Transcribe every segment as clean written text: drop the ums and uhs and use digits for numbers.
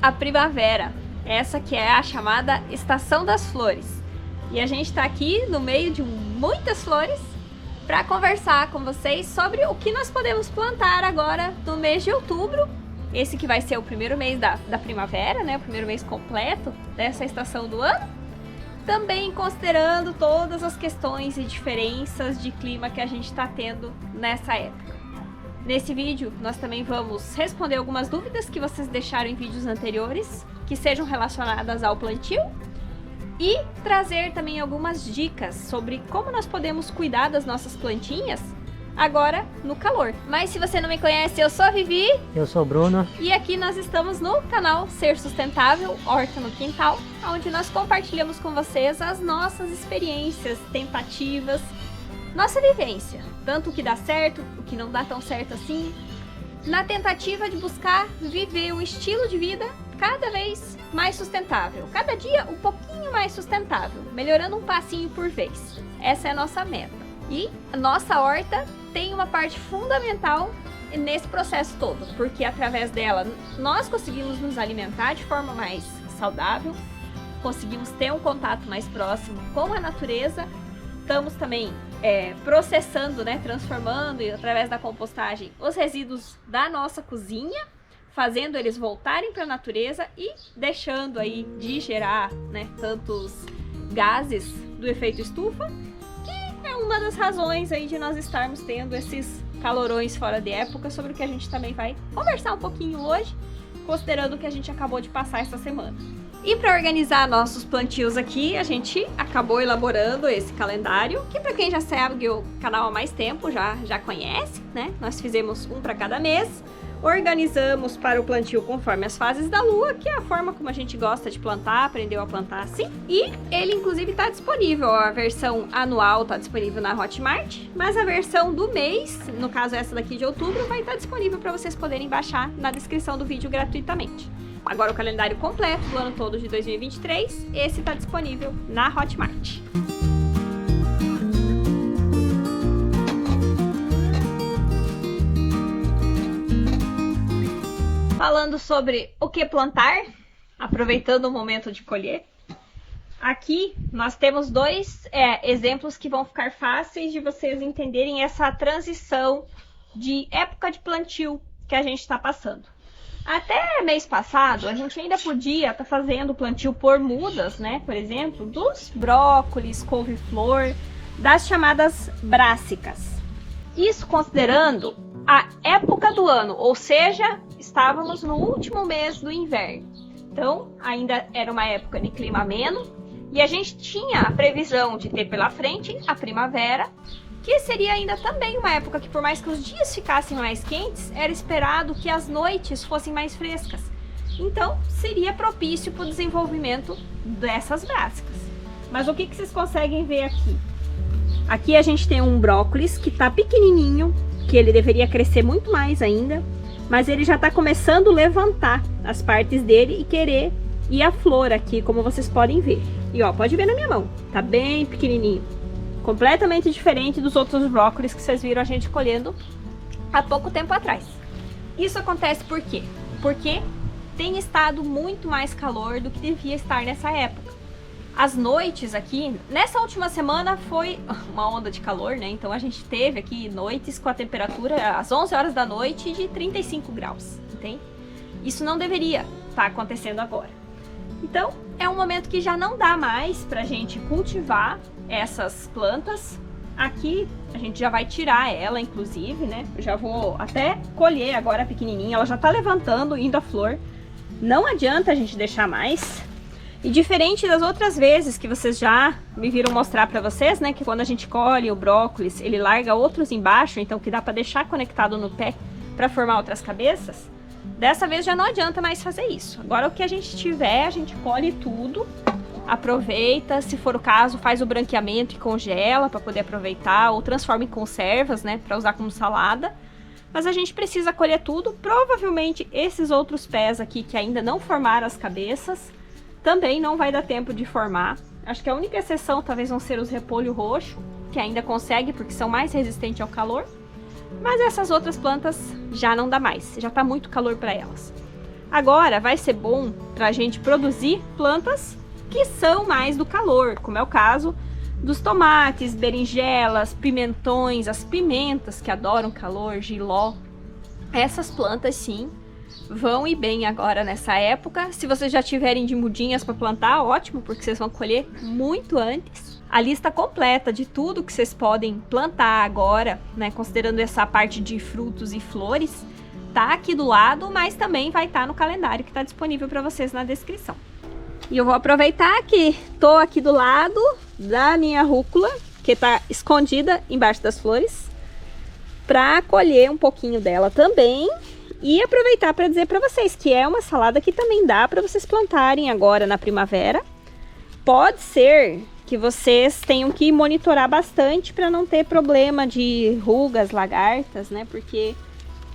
a primavera, essa que é a chamada estação das flores. E a gente está aqui no meio de muitas flores para conversar com vocês sobre o que nós podemos plantar agora no mês de outubro. Esse que vai ser o primeiro mês da primavera, né? O primeiro mês completo dessa estação do ano. Também considerando todas as questões e diferenças de clima que a gente está tendo nessa época. Nesse vídeo, nós também vamos responder algumas dúvidas que vocês deixaram em vídeos anteriores, que sejam relacionadas ao plantio, e trazer também algumas dicas sobre como nós podemos cuidar das nossas plantinhas agora no calor. Mas se você não me conhece, eu sou a Vivi. Eu sou o Bruno. E aqui nós estamos no canal Ser Sustentável, Horta no Quintal, onde nós compartilhamos com vocês as nossas experiências, tentativas, nossa vivência, tanto o que dá certo, o que não dá tão certo assim, na tentativa de buscar viver um estilo de vida cada vez mais sustentável, cada dia um pouquinho mais sustentável, melhorando um passinho por vez. Essa é a nossa meta. E a nossa horta tem uma parte fundamental nesse processo todo, porque através dela nós conseguimos nos alimentar de forma mais saudável, conseguimos ter um contato mais próximo com a natureza, estamos também processando, né, transformando através da compostagem os resíduos da nossa cozinha, fazendo eles voltarem para a natureza e deixando aí de gerar, né, tantos gases do efeito estufa, que é uma das razões aí de nós estarmos tendo esses calorões fora de época, sobre o que a gente também vai conversar um pouquinho hoje, considerando o que a gente acabou de passar essa semana. E para organizar nossos plantios aqui, a gente acabou elaborando esse calendário, que para quem já segue o canal há mais tempo já conhece, né? Nós fizemos um para cada mês, organizamos para o plantio conforme as fases da lua, que é a forma como a gente gosta de plantar, aprendeu a plantar assim. E ele inclusive está disponível, a versão anual está disponível na Hotmart, mas a versão do mês, no caso essa daqui de outubro, vai estar disponível para vocês poderem baixar na descrição do vídeo gratuitamente. Agora o calendário completo do ano todo de 2023, esse está disponível na Hotmart. Falando sobre o que plantar, aproveitando o momento de colher, aqui nós temos dois exemplos que vão ficar fáceis de vocês entenderem essa transição de época de plantio que a gente está passando. Até mês passado, a gente ainda podia estar fazendo plantio por mudas, né? Por exemplo, dos brócolis, couve-flor, das chamadas brássicas. Isso considerando a época do ano, ou seja, estávamos no último mês do inverno. Então, ainda era uma época de clima ameno e a gente tinha a previsão de ter pela frente a primavera, que seria ainda também uma época que, por mais que os dias ficassem mais quentes, era esperado que as noites fossem mais frescas. Então, seria propício para o desenvolvimento dessas brássicas. Mas o que vocês conseguem ver aqui? Aqui a gente tem um brócolis que está pequenininho, que ele deveria crescer muito mais ainda, mas ele já está começando a levantar as partes dele e querer ir a flor aqui, como vocês podem ver. E ó, pode ver na minha mão, tá bem pequenininho. Completamente diferente dos outros brócolis que vocês viram a gente colhendo há pouco tempo atrás. Isso acontece por quê? Porque tem estado muito mais calor do que devia estar nessa época. As noites aqui, nessa última semana foi uma onda de calor, né? Então a gente teve aqui noites com a temperatura às 11 horas da noite de 35 graus, entende? Isso não deveria estar acontecendo agora. Então é um momento que já não dá mais pra gente cultivar essas plantas. Aqui a gente já vai tirar ela, inclusive, né? Eu já vou até colher agora a pequenininha, ela já tá levantando, indo a flor. Não adianta a gente deixar mais. E diferente das outras vezes que vocês já me viram mostrar pra vocês, né? Que quando a gente colhe o brócolis, ele larga outros embaixo, então que dá pra deixar conectado no pé pra formar outras cabeças. Dessa vez já não adianta mais fazer isso. Agora o que a gente tiver, a gente colhe tudo, aproveita, se for o caso, faz o branqueamento e congela para poder aproveitar, ou transforma em conservas, né, para usar como salada. Mas a gente precisa colher tudo. Provavelmente esses outros pés aqui que ainda não formaram as cabeças, também não vai dar tempo de formar. Acho que a única exceção talvez vão ser os repolho roxo, que ainda consegue porque são mais resistentes ao calor. Mas essas outras plantas já não dá mais, já está muito calor para elas. Agora vai ser bom para a gente produzir plantas que são mais do calor, como é o caso dos tomates, berinjelas, pimentões, as pimentas que adoram calor, jiló. Essas plantas sim vão ir bem agora nessa época. Se vocês já tiverem de mudinhas para plantar, ótimo, porque vocês vão colher muito antes. A lista completa de tudo que vocês podem plantar agora, né, considerando essa parte de frutos e flores, tá aqui do lado, mas também vai estar no calendário que está disponível para vocês na descrição. E eu vou aproveitar que tô aqui do lado da minha rúcula, que tá escondida embaixo das flores, para colher um pouquinho dela também e aproveitar para dizer para vocês que é uma salada que também dá para vocês plantarem agora na primavera. Pode ser que vocês tenham que monitorar bastante para não ter problema de rugas, lagartas, né? Porque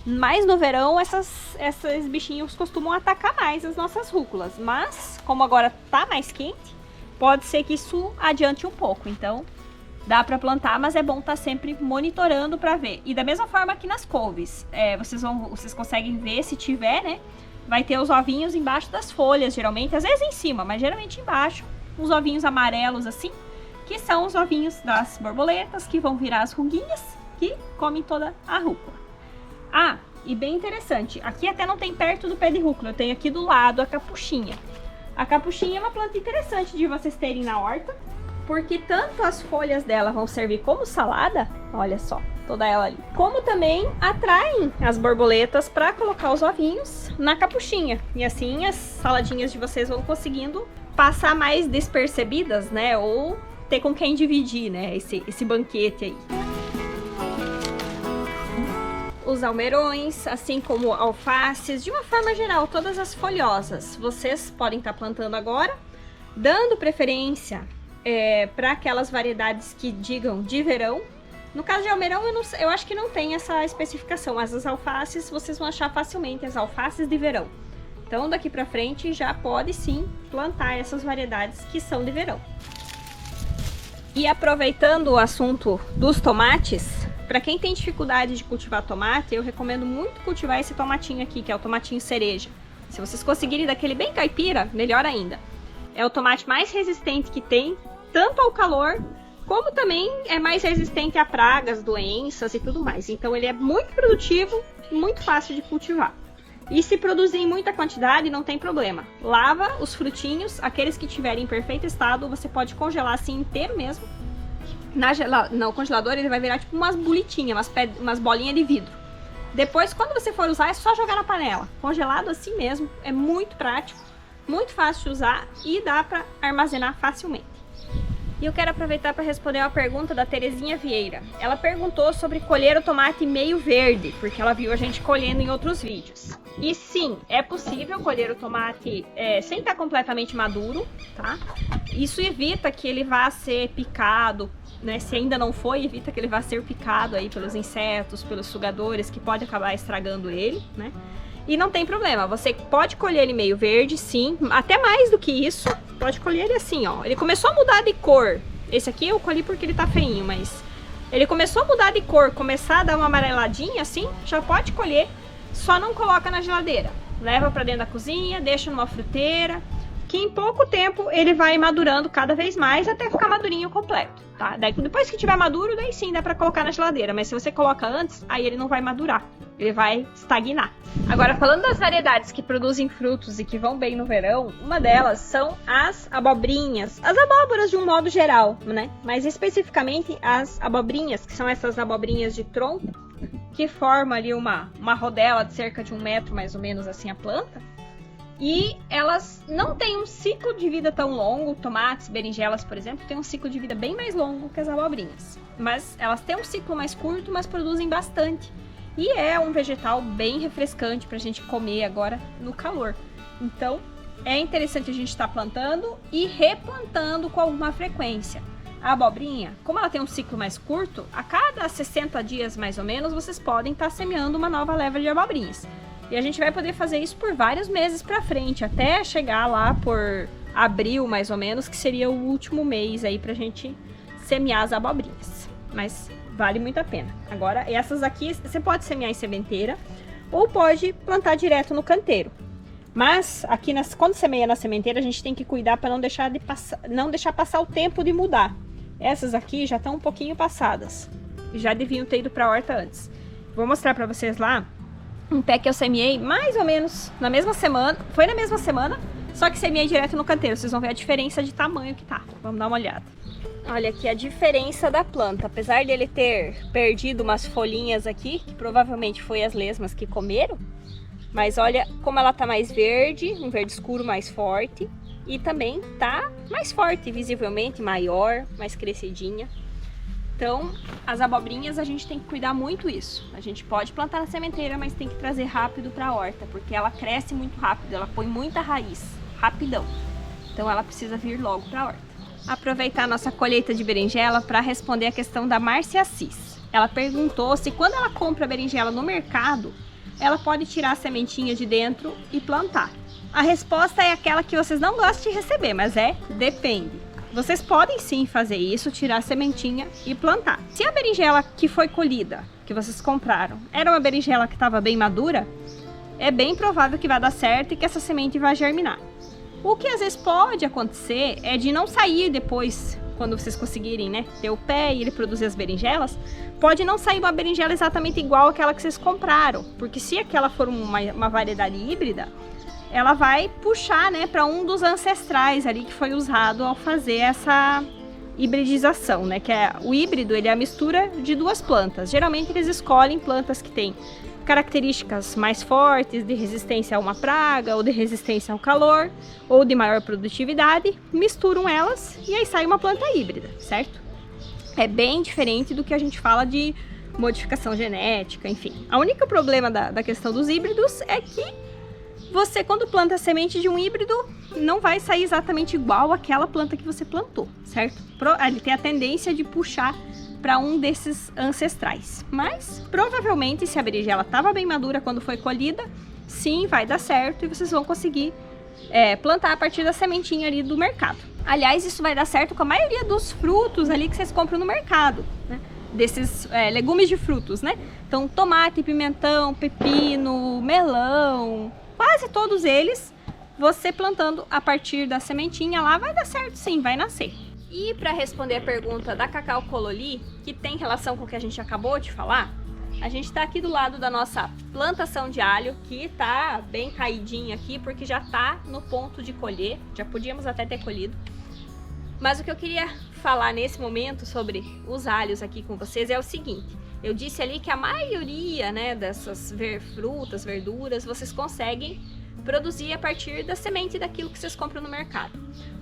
mais no verão esses bichinhos costumam atacar mais as nossas rúculas, mas como agora tá mais quente, pode ser que isso adiante um pouco. Então dá para plantar, mas é bom estar sempre monitorando para ver. E da mesma forma que nas couves, vocês conseguem ver se tiver, né? Vai ter os ovinhos embaixo das folhas, geralmente, às vezes em cima, mas geralmente embaixo, uns ovinhos amarelos assim, que são os ovinhos das borboletas, que vão virar as ruguinhas que comem toda a rúcula. Ah, e bem interessante, aqui até não tem perto do pé de rúcula, eu tenho aqui do lado a capuchinha. A capuchinha é uma planta interessante de vocês terem na horta, porque tanto as folhas dela vão servir como salada, olha só, toda ela ali, como também atraem as borboletas para colocar os ovinhos na capuchinha. E assim as saladinhas de vocês vão conseguindo passar mais despercebidas, né? Ou ter com quem dividir, né? Esse banquete aí. Os almeirões, assim como alfaces, de uma forma geral, todas as folhosas, vocês podem estar plantando agora, dando preferência para aquelas variedades que digam de verão. No caso de almeirão, eu acho que não tem essa especificação, mas as alfaces vocês vão achar facilmente, as alfaces de verão. Então daqui para frente já pode sim plantar essas variedades que são de verão. E aproveitando o assunto dos tomates, para quem tem dificuldade de cultivar tomate, eu recomendo muito cultivar esse tomatinho aqui, que é o tomatinho cereja. Se vocês conseguirem daquele bem caipira, melhor ainda. É o tomate mais resistente que tem, tanto ao calor, como também é mais resistente a pragas, doenças e tudo mais. Então ele é muito produtivo, muito fácil de cultivar. E se produzir em muita quantidade, não tem problema. Lava os frutinhos, aqueles que tiverem em perfeito estado, você pode congelar assim inteiro mesmo. No congelador ele vai virar tipo umas bolitinhas, umas bolinhas de vidro. Depois, quando você for usar, é só jogar na panela. Congelado assim mesmo, é muito prático, muito fácil de usar e dá para armazenar facilmente. E eu quero aproveitar para responder uma pergunta da Terezinha Vieira. Ela perguntou sobre colher o tomate meio verde, porque ela viu a gente colhendo em outros vídeos. E sim, é possível colher o tomate sem estar completamente maduro, tá? Isso evita que ele vá ser picado, né? Se ainda não foi, evita que ele vá ser picado aí pelos insetos, pelos sugadores, que pode acabar estragando ele, né? E não tem problema, você pode colher ele meio verde, sim, até mais do que isso, pode colher ele assim, ó. Ele começou a mudar de cor, esse aqui eu colhi porque ele tá feinho, mas ele começou a mudar de cor, começar a dar uma amareladinha assim, já pode colher, só não coloca na geladeira. Leva pra dentro da cozinha, deixa numa fruteira, que em pouco tempo ele vai madurando cada vez mais até ficar madurinho completo, tá? Daí, depois que tiver maduro, daí sim dá pra colocar na geladeira, mas se você coloca antes, aí ele não vai madurar, ele vai estagnar. Agora, falando das variedades que produzem frutos e que vão bem no verão, uma delas são as abobrinhas, as abóboras de um modo geral, né? Mas especificamente as abobrinhas, que são essas abobrinhas de tronco, que formam ali uma rodela de cerca de 1 metro, mais ou menos assim, a planta. E elas não têm um ciclo de vida tão longo, tomates, berinjelas, por exemplo, têm um ciclo de vida bem mais longo que as abobrinhas. Mas elas têm um ciclo mais curto, mas produzem bastante. E é um vegetal bem refrescante para a gente comer agora no calor. Então, é interessante a gente estar plantando e replantando com alguma frequência. A abobrinha, como ela tem um ciclo mais curto, a cada 60 dias mais ou menos, vocês podem estar semeando uma nova leva de abobrinhas. E a gente vai poder fazer isso por vários meses para frente, até chegar lá por abril, mais ou menos, que seria o último mês aí pra gente semear as abobrinhas. Mas vale muito a pena. Agora, essas aqui você pode semear em sementeira ou pode plantar direto no canteiro. Mas aqui quando semeia na sementeira, a gente tem que cuidar para não deixar passar o tempo de mudar. Essas aqui já estão um pouquinho passadas, já deviam ter ido para a horta antes. Vou mostrar para vocês lá um pé que eu semeei mais ou menos na mesma semana. Foi na mesma semana, só que semeei direto no canteiro. Vocês vão ver a diferença de tamanho que tá. Vamos dar uma olhada. Olha aqui a diferença da planta. Apesar dele ter perdido umas folhinhas aqui, que provavelmente foi as lesmas que comeram, mas olha como ela tá mais verde, um verde escuro mais forte. E também tá mais forte, visivelmente, maior, mais crescidinha. Então, as abobrinhas a gente tem que cuidar muito isso. A gente pode plantar na sementeira, mas tem que trazer rápido para a horta, porque ela cresce muito rápido, ela põe muita raiz, rapidão. Então ela precisa vir logo para a horta. Aproveitar a nossa colheita de berinjela para responder a questão da Márcia Assis. Ela perguntou se quando ela compra a berinjela no mercado, ela pode tirar a sementinha de dentro e plantar. A resposta é aquela que vocês não gostam de receber, mas depende. Vocês podem sim fazer isso, tirar a sementinha e plantar. Se a berinjela que foi colhida, que vocês compraram, era uma berinjela que estava bem madura, é bem provável que vai dar certo e que essa semente vai germinar. O que às vezes pode acontecer é de não sair depois, quando vocês conseguirem, né, ter o pé e ele produzir as berinjelas, pode não sair uma berinjela exatamente igual àquela que vocês compraram, porque se aquela for uma variedade híbrida, ela vai puxar, né, para um dos ancestrais ali que foi usado ao fazer essa hibridização, né, que é o híbrido, ele é a mistura de duas plantas. Geralmente eles escolhem plantas que têm características mais fortes de resistência a uma praga, ou de resistência ao calor, ou de maior produtividade, misturam elas e aí sai uma planta híbrida, certo? É bem diferente do que a gente fala de modificação genética, enfim. O único problema da questão dos híbridos é que você, quando planta a semente de um híbrido, não vai sair exatamente igual àquela planta que você plantou, certo? Ele tem a tendência de puxar para um desses ancestrais. Mas, provavelmente, se a berinjela estava bem madura quando foi colhida, sim, vai dar certo e vocês vão conseguir plantar a partir da sementinha ali do mercado. Aliás, isso vai dar certo com a maioria dos frutos ali que vocês compram no mercado, né? Desses legumes de frutos, né? Então, tomate, pimentão, pepino, melão, quase todos eles, você plantando a partir da sementinha lá, vai dar certo sim, vai nascer. E para responder a pergunta da Cacau Cololi, que tem relação com o que a gente acabou de falar, a gente está aqui do lado da nossa plantação de alho, que está bem caidinha aqui, porque já está no ponto de colher, já podíamos até ter colhido. Mas o que eu queria falar nesse momento sobre os alhos aqui com vocês é o seguinte. Eu disse ali que a maioria, né, dessas frutas, verduras, vocês conseguem produzir a partir da semente daquilo que vocês compram no mercado.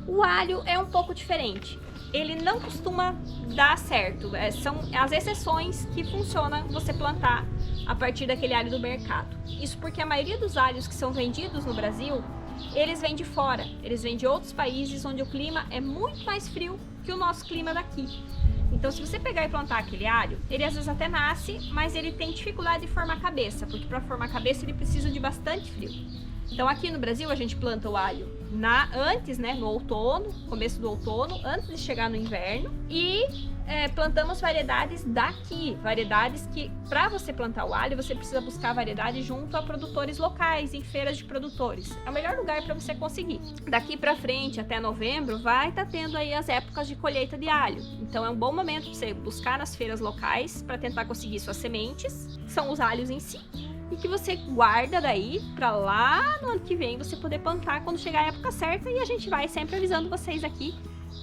O alho é um pouco diferente. Ele não costuma dar certo. São as exceções que funcionam você plantar a partir daquele alho do mercado. Isso porque a maioria dos alhos que são vendidos no Brasil, eles vêm de fora. Eles vêm de outros países onde o clima é muito mais frio que o nosso clima daqui. Então, se você pegar e plantar aquele alho, ele às vezes até nasce, mas ele tem dificuldade de formar cabeça, porque para formar cabeça ele precisa de bastante frio. Então, aqui no Brasil, a gente planta o alho antes, né, no outono, começo do outono, antes de chegar no inverno, e plantamos variedades daqui, variedades que, para você plantar o alho, você precisa buscar variedade junto a produtores locais, em feiras de produtores. É o melhor lugar para você conseguir. Daqui para frente, até novembro, vai estar tendo aí as épocas de colheita de alho. Então é um bom momento para você buscar nas feiras locais para tentar conseguir suas sementes, que são os alhos em si, e que você guarda daí para lá no ano que vem você poder plantar quando chegar a época certa, e a gente vai sempre avisando vocês aqui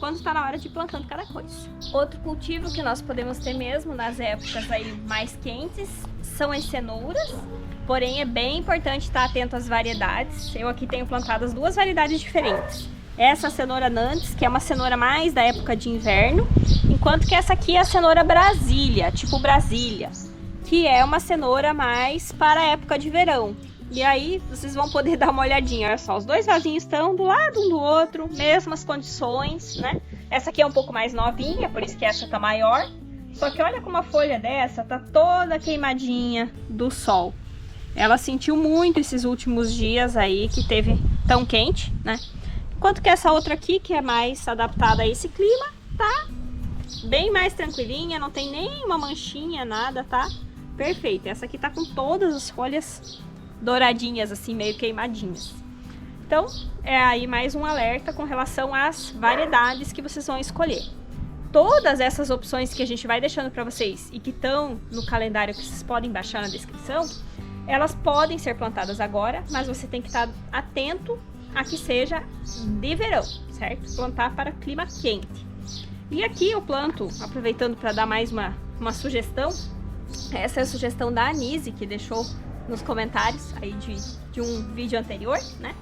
quando está na hora de ir plantando cada coisa. Outro cultivo que nós podemos ter mesmo nas épocas aí mais quentes são as cenouras, porém é bem importante estar atento às variedades. Eu aqui tenho plantado as duas variedades diferentes. Essa cenoura Nantes, que é uma cenoura mais da época de inverno, enquanto que essa aqui é a cenoura Brasília, tipo Brasília, que é uma cenoura mais para a época de verão. E aí vocês vão poder dar uma olhadinha, olha só, os dois vasinhos estão do lado um do outro, mesmas condições, né? Essa aqui é um pouco mais novinha, por isso que essa tá maior. Só que olha como a folha dessa tá toda queimadinha do sol. Ela sentiu muito esses últimos dias aí que teve tão quente, né? Enquanto que essa outra aqui, que é mais adaptada a esse clima, tá bem mais tranquilinha, não tem nenhuma manchinha, nada, tá perfeita. Essa aqui tá com todas as folhas douradinhas, assim, meio queimadinhas. Então, é aí mais um alerta com relação às variedades que vocês vão escolher. Todas essas opções que a gente vai deixando para vocês e que estão no calendário que vocês podem baixar na descrição, elas podem ser plantadas agora, mas você tem que estar atento a que seja de verão, certo? Plantar para clima quente. E aqui eu planto, aproveitando para dar mais uma sugestão, essa é a sugestão da Anise, que deixou nos comentários aí de um vídeo anterior, né?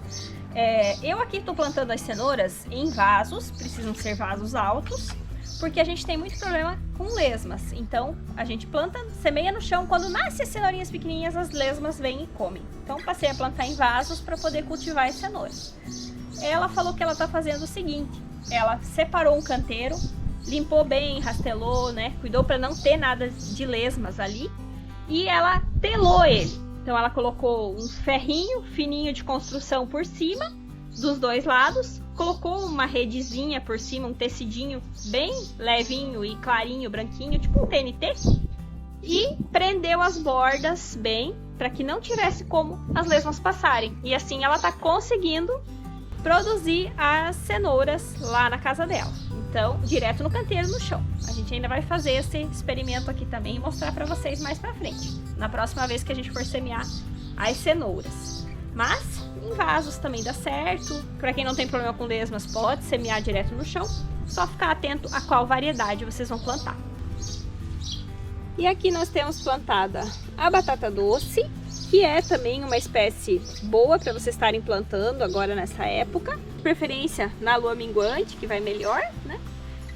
Eu aqui estou plantando as cenouras em vasos, precisam ser vasos altos, porque a gente tem muito problema com lesmas. Então a gente planta, semeia no chão, quando nasce as cenourinhas pequenininhas, as lesmas vêm e comem. Então passei a plantar em vasos para poder cultivar as cenouras. Ela falou que ela está fazendo o seguinte: ela separou um canteiro, limpou bem, rastelou, né? Cuidou para não ter nada de lesmas ali, e ela telou ele. Então ela colocou um ferrinho fininho de construção por cima, dos dois lados, colocou uma redezinha por cima, um tecidinho bem levinho e clarinho, branquinho, tipo um TNT, e prendeu as bordas bem, para que não tivesse como as lesmas passarem. E assim ela está conseguindo produzir as cenouras lá na casa dela. Então, direto no canteiro, no chão. A gente ainda vai fazer esse experimento aqui também e mostrar para vocês mais para frente, na próxima vez que a gente for semear as cenouras. Mas em vasos também dá certo. Para quem não tem problema com lesmas, pode semear direto no chão. Só ficar atento a qual variedade vocês vão plantar. E aqui nós temos plantada a batata doce, que é também uma espécie boa para vocês estarem plantando agora nessa época. De preferência na lua minguante, que vai melhor, né?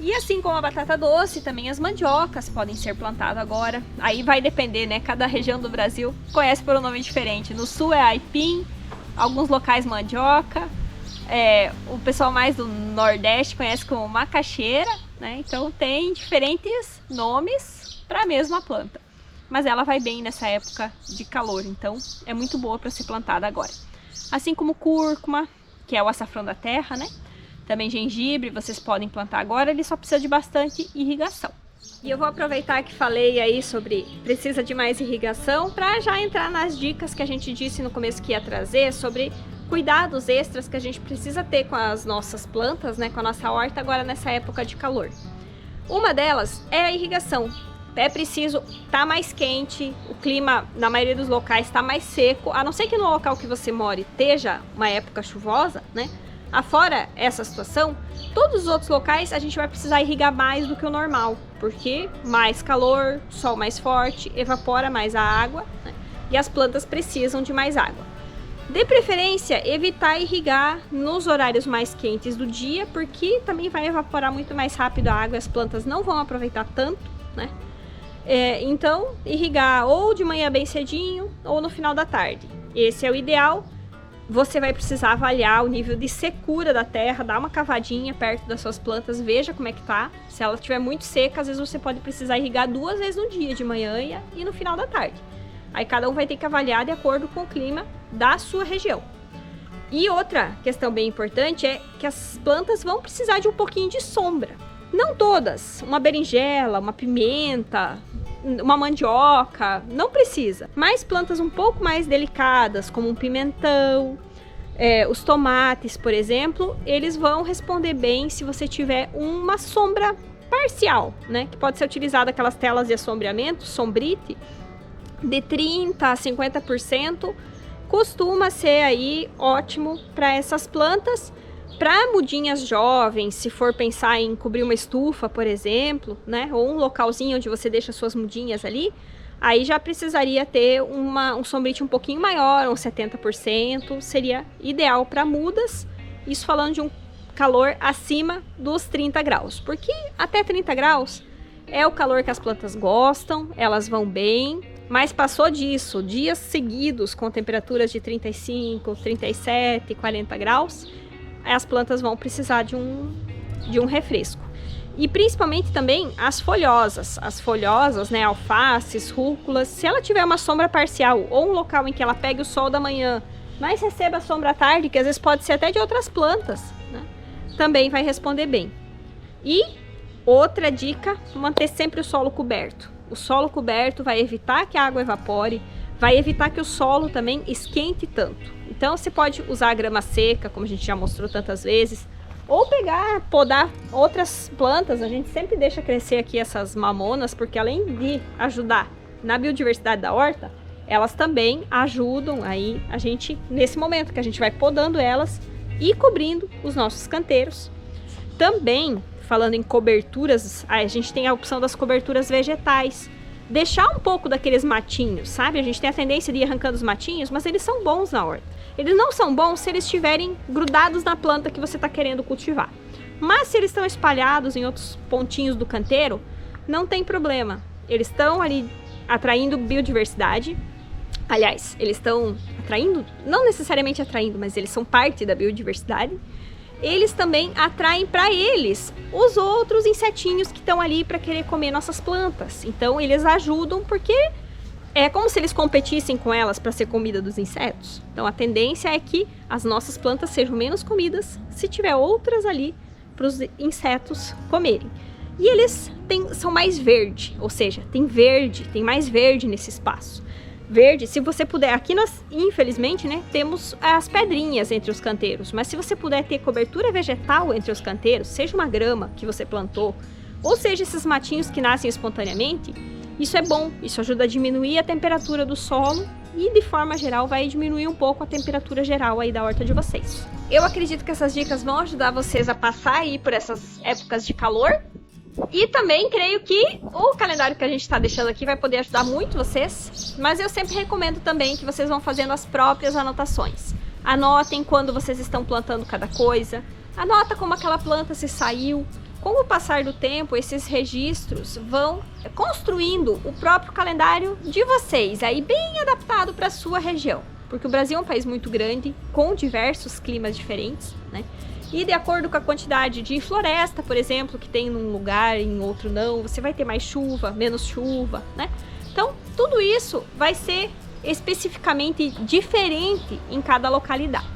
E assim como a batata doce, também as mandiocas podem ser plantadas agora. Aí vai depender, né? Cada região do Brasil conhece por um nome diferente. No sul é aipim, alguns locais mandioca. O pessoal mais do Nordeste conhece como macaxeira, né? Então tem diferentes nomes para a mesma planta. Mas ela vai bem nessa época de calor, então é muito boa para ser plantada agora. Assim como cúrcuma, que é o açafrão da terra, né? Também gengibre, vocês podem plantar agora, ele só precisa de bastante irrigação. E eu vou aproveitar que falei aí sobre precisa de mais irrigação para já entrar nas dicas que a gente disse no começo que ia trazer sobre cuidados extras que a gente precisa ter com as nossas plantas, né? Com a nossa horta agora nessa época de calor. Uma delas é a irrigação. É preciso estar mais quente, o clima na maioria dos locais está mais seco, a não ser que no local que você mora esteja uma época chuvosa, né? Afora essa situação, todos os outros locais a gente vai precisar irrigar mais do que o normal, porque mais calor, sol mais forte, evapora mais a água, né? E as plantas precisam de mais água. De preferência, evitar irrigar nos horários mais quentes do dia, porque também vai evaporar muito mais rápido a água e as plantas não vão aproveitar tanto, né? Então, irrigar ou de manhã bem cedinho ou no final da tarde. Esse é o ideal. Você vai precisar avaliar o nível de secura da terra, dar uma cavadinha perto das suas plantas, veja como é que tá. Se ela estiver muito seca, às vezes você pode precisar irrigar 2 vezes no dia, de manhã e no final da tarde. Aí cada um vai ter que avaliar de acordo com o clima da sua região. E outra questão bem importante é que as plantas vão precisar de um pouquinho de sombra. Não todas, uma berinjela, uma pimenta, uma mandioca, não precisa. Mas plantas um pouco mais delicadas, como um pimentão, os tomates, por exemplo, eles vão responder bem se você tiver uma sombra parcial, né? Que pode ser utilizada aquelas telas de assombreamento, sombrite, de 30% a 50%, costuma ser aí ótimo para essas plantas. Para mudinhas jovens, se for pensar em cobrir uma estufa, por exemplo, né, ou um localzinho onde você deixa suas mudinhas ali, aí já precisaria ter um sombrite um pouquinho maior, uns 70%, seria ideal para mudas, isso falando de um calor acima dos 30 graus, porque até 30 graus é o calor que as plantas gostam, elas vão bem, mas passou disso, dias seguidos com temperaturas de 35, 37, 40 graus, as plantas vão precisar de um refresco. E principalmente também as folhosas, né, alfaces, rúculas, se ela tiver uma sombra parcial ou um local em que ela pegue o sol da manhã, mas receba a sombra à tarde, que às vezes pode ser até de outras plantas, né, também vai responder bem. E outra dica, manter sempre o solo coberto. O solo coberto vai evitar que a água evapore, vai evitar que o solo também esquente tanto. Então você pode usar a grama seca, como a gente já mostrou tantas vezes, ou pegar, podar outras plantas. A gente sempre deixa crescer aqui essas mamonas, porque além de ajudar na biodiversidade da horta, elas também ajudam aí a gente, nesse momento que a gente vai podando elas e cobrindo os nossos canteiros. Também, falando em coberturas, a gente tem a opção das coberturas vegetais. Deixar um pouco daqueles matinhos, sabe? A gente tem a tendência de ir arrancando os matinhos, mas eles são bons na horta. Eles não são bons se eles estiverem grudados na planta que você está querendo cultivar. Mas se eles estão espalhados em outros pontinhos do canteiro, não tem problema. Eles estão ali atraindo biodiversidade. Aliás, eles estão atraindo, não necessariamente atraindo, mas eles são parte da biodiversidade. Eles também atraem para eles os outros insetinhos que estão ali para querer comer nossas plantas. Então eles ajudam porque é como se eles competissem com elas para ser comida dos insetos. Então a tendência é que as nossas plantas sejam menos comidas se tiver outras ali para os insetos comerem. E eles são mais verde, ou seja, tem mais verde nesse espaço. Verde, se você puder, aqui nós, infelizmente, né, temos as pedrinhas entre os canteiros, mas se você puder ter cobertura vegetal entre os canteiros, seja uma grama que você plantou, ou seja esses matinhos que nascem espontaneamente, isso é bom, isso ajuda a diminuir a temperatura do solo e, de forma geral, vai diminuir um pouco a temperatura geral aí da horta de vocês. Eu acredito que essas dicas vão ajudar vocês a passar aí por essas épocas de calor. E também creio que o calendário que a gente está deixando aqui vai poder ajudar muito vocês, mas eu sempre recomendo também que vocês vão fazendo as próprias anotações. Anotem quando vocês estão plantando cada coisa, anota como aquela planta se saiu. Com o passar do tempo, esses registros vão construindo o próprio calendário de vocês, aí bem adaptado para a sua região, porque o Brasil é um país muito grande, com diversos climas diferentes, né? E de acordo com a quantidade de floresta, por exemplo, que tem num lugar e em outro não, você vai ter mais chuva, menos chuva, né? Então, tudo isso vai ser especificamente diferente em cada localidade.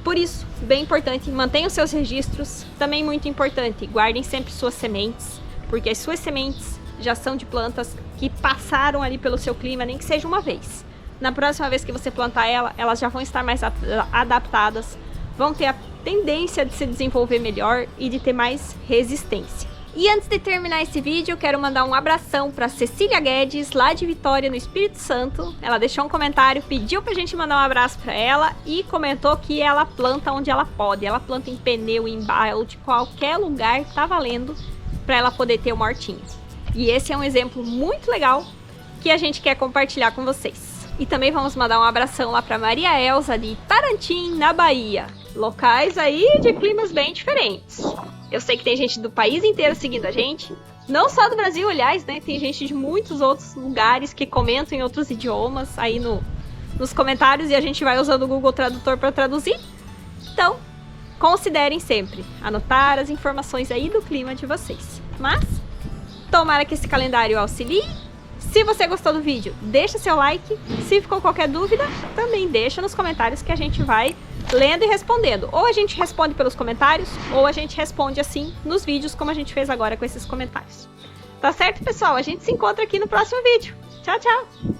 Por isso, bem importante, mantenham os seus registros. Também muito importante, guardem sempre suas sementes, porque as suas sementes já são de plantas que passaram ali pelo seu clima, nem que seja uma vez. Na próxima vez que você plantar elas já vão estar mais adaptadas, vão ter a tendência de se desenvolver melhor e de ter mais resistência. E antes de terminar esse vídeo, eu quero mandar um abração para Cecília Guedes, lá de Vitória, no Espírito Santo. Ela deixou um comentário, pediu pra gente mandar um abraço para ela e comentou que ela planta onde ela pode. Ela planta em pneu, em balde, qualquer lugar tá valendo para ela poder ter uma hortinha. E esse é um exemplo muito legal que a gente quer compartilhar com vocês. E também vamos mandar um abração lá para Maria Elza, de Tarantim, na Bahia. Locais aí de climas bem diferentes. Eu sei que tem gente do país inteiro seguindo a gente. Não só do Brasil, aliás, né? Tem gente de muitos outros lugares que comentam em outros idiomas aí nos comentários. E a gente vai usando o Google Tradutor para traduzir. Então, considerem sempre anotar as informações aí do clima de vocês. Mas, tomara que esse calendário auxilie. Se você gostou do vídeo, deixa seu like. Se ficou qualquer dúvida, também deixa nos comentários que a gente vai lendo e respondendo. Ou a gente responde pelos comentários, ou a gente responde assim nos vídeos, como a gente fez agora com esses comentários. Tá certo, pessoal? A gente se encontra aqui no próximo vídeo. Tchau, tchau!